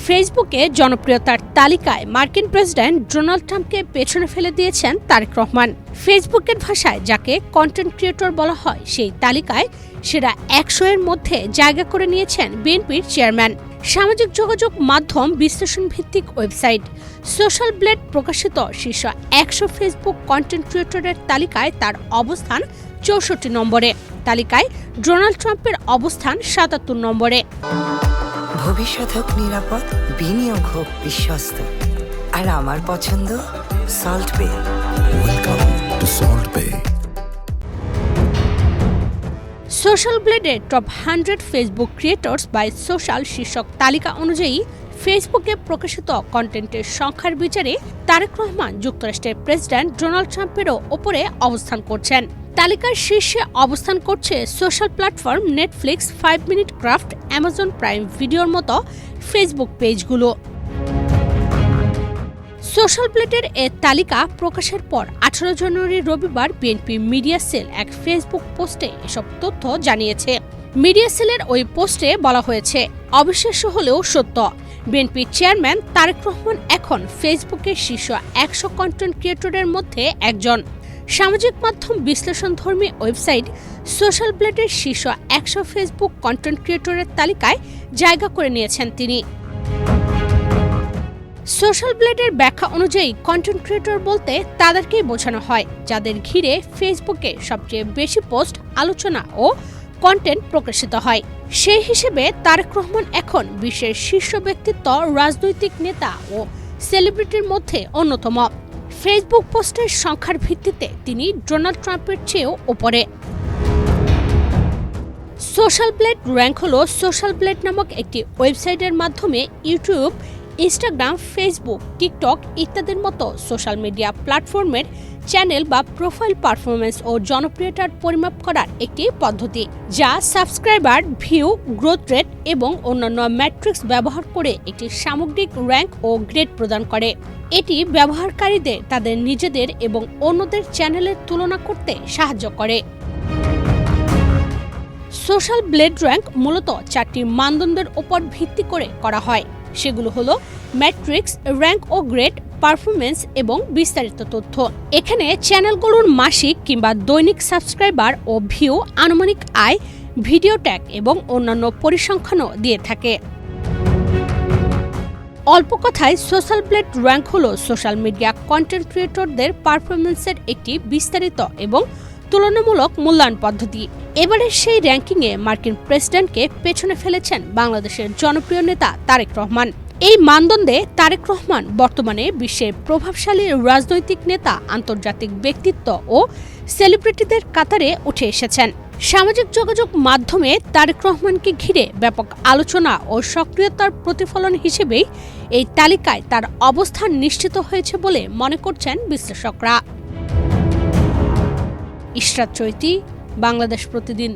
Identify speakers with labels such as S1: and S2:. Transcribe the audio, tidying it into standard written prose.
S1: ফেসবুকে জনপ্রিয়তার তালিকায় মার্কিন প্রেসিডেন্ট ডোনাল্ড ট্রাম্পকে পেছনে ফেলে দিয়েছেন তারেক রহমান। ফেসবুকের ভাষায় যাকে কন্টেন্ট ক্রিয়েটর বলা হয়, সেই তালিকায় সেরা ১০০ এর মধ্যে জায়গা করে নিয়েছেন বিএনপির চেয়ারম্যান। সামাজিক যোগাযোগ মাধ্যম বিশ্লেষণ ভিত্তিক ওয়েবসাইট সোশ্যাল ব্লেড প্রকাশিত শীর্ষ ১০০ ফেসবুক কন্টেন্ট ক্রিয়েটরের তালিকায় তার অবস্থান ৬৪ নম্বরে। তালিকায় ডোনাল্ড ট্রাম্পের অবস্থান ৭৭ নম্বরে।
S2: ভবিষ্যৎ হোক নিরাপদ, বিনিয়োগ হোক বিশ্বস্ত, আর আমার পছন্দ Salt Bae.
S3: Welcome to Salt Bae.
S1: Social ব্লেডের top 100 Facebook creators by social শীর্ষক তালিকা অনুযায়ী ফেসবুকে প্রকাশিত কন্টেন্টের সংখ্যার বিচারে তারেক রহমান যুক্তরাষ্ট্রের প্রেসিডেন্ট ডোনাল্ড ট্রাম্পেরও ওপরে অবস্থান করছেন। তালিকার শীর্ষে অবস্থান করছে social platform Netflix, 5 minute craft, Amazon prime ভিডিওর মতো ফেসবুক পেজগুলো। সোশ্যাল ব্লেডের এ তালিকা প্রকাশের পর 18 জানুয়ারি রবিবার বিএনপি মিডিয়া সেল এক ফেসবুক পোস্টে এসব তথ্য জানিয়েছে। মিডিয়া সেলের ওই পোস্টে বলা হয়েছে, অবিশ্বাস্য হলেও সত্য, বিএনপির চেয়ারম্যান তারেক রহমান এখন ফেসবুকের শীর্ষ 100 কন্টেন্ট ক্রিয়েটরের মধ্যে একজন। সামাজিক মাধ্যম বিশ্লেষণধর্মী ওয়েবসাইট সোশ্যাল ব্লেডের শীর্ষ 100 ফেসবুক কন্টেন্ট ক্রিয়েটরের তালিকায় জায়গা করে নিয়েছেন তিনি। সোশ্যাল ব্লেডের ব্যাখ্যা অনুযায়ী কন্টেন্ট ক্রিয়েটর বলতে তাদেরকেই বোঝানো হয় যাদের ঘিরে ফেসবুকে সবচেয়ে বেশি পোস্ট, আলোচনা ও কন্টেন্ট প্রকাশিত হয়। সেই হিসেবে তারেক রহমান এখন বিশ্বের শীর্ষ ব্যক্তিত্ব, রাজনৈতিক নেতা ও সেলিব্রিটির মধ্যে অন্যতম। ফেসবুক পোস্টের সংখ্যার ভিত্তিতে তিনি ডোনাল্ড ট্রাম্পের চেয়েও ওপরে। সোশ্যাল ব্লেড র্যাঙ্ক হল সোশ্যাল ব্লেড নামক একটি ওয়েবসাইটের মাধ্যমে ইউটিউব, ইনস্টাগ্রাম, ফেসবুক, টিকটক ইত্যাদির মতো সোশ্যাল মিডিয়া প্ল্যাটফর্মের চ্যানেল বা প্রোফাইল পারফরমেন্স ও জনপ্রিয়তার পরিমাপ করার একটি পদ্ধতি, যা সাবস্ক্রাইবার, ভিউ, গ্রোথ রেট এবং অন্যান্য ম্যাট্রিক্স ব্যবহার করে একটি সামগ্রিক র্যাঙ্ক ও গ্রেড প্রদান করে। এটি ব্যবহারকারীদের তাদের নিজেদের এবং অন্যদের চ্যানেলের তুলনা করতে সাহায্য করে। সোশ্যাল ব্লেড র্যাঙ্ক মূলত 4টি মানদণ্ডের উপর ভিত্তি করে করা হয়। সেগুলো হলো ম্যাট্রিক্স, র্যাঙ্ক ও গ্রেড, পারফরমেন্স এবং বিস্তারিত তথ্য। এখানে চ্যানেলগুলোর মাসিক কিংবা দৈনিক সাবস্ক্রাইবার ও ভিউ, আনুমানিক আয়, ভিডিও ট্যাগ এবং অন্যান্য পরিসংখ্যানও দিয়ে থাকে। অল্প কথায়, সোশ্যাল ব্লেড র্যাঙ্ক হলো সোশ্যাল মিডিয়া কন্টেন্ট ক্রিয়েটরদের পারফরমেন্সের একটি বিস্তারিত এবং তুলনামূলক মূল্যায়ন পদ্ধতি। এবারের সেই র্যাঙ্কিংয়ে মার্কিন প্রেসিডেন্টকে পেছনে ফেলেছেন বাংলাদেশের জনপ্রিয় নেতা তারেক রহমান। এই মানদণ্ডে তারেক রহমান বর্তমানে বিশ্বের প্রভাবশালী রাজনৈতিক নেতা, আন্তর্জাতিক ব্যক্তিত্ব ও সেলিব্রিটিদের কাতারে উঠে এসেছেন। সামাজিক যোগাযোগ মাধ্যমে তারেক রহমানকে ঘিরে ব্যাপক আলোচনা ও সক্রিয়তার প্রতিফলন হিসেবেই এই তালিকায় তার অবস্থান নিশ্চিত হয়েছে বলে মনে করছেন বিশ্লেষকরা। ইশরাত চৈতি, বাংলাদেশ প্রতিদিন।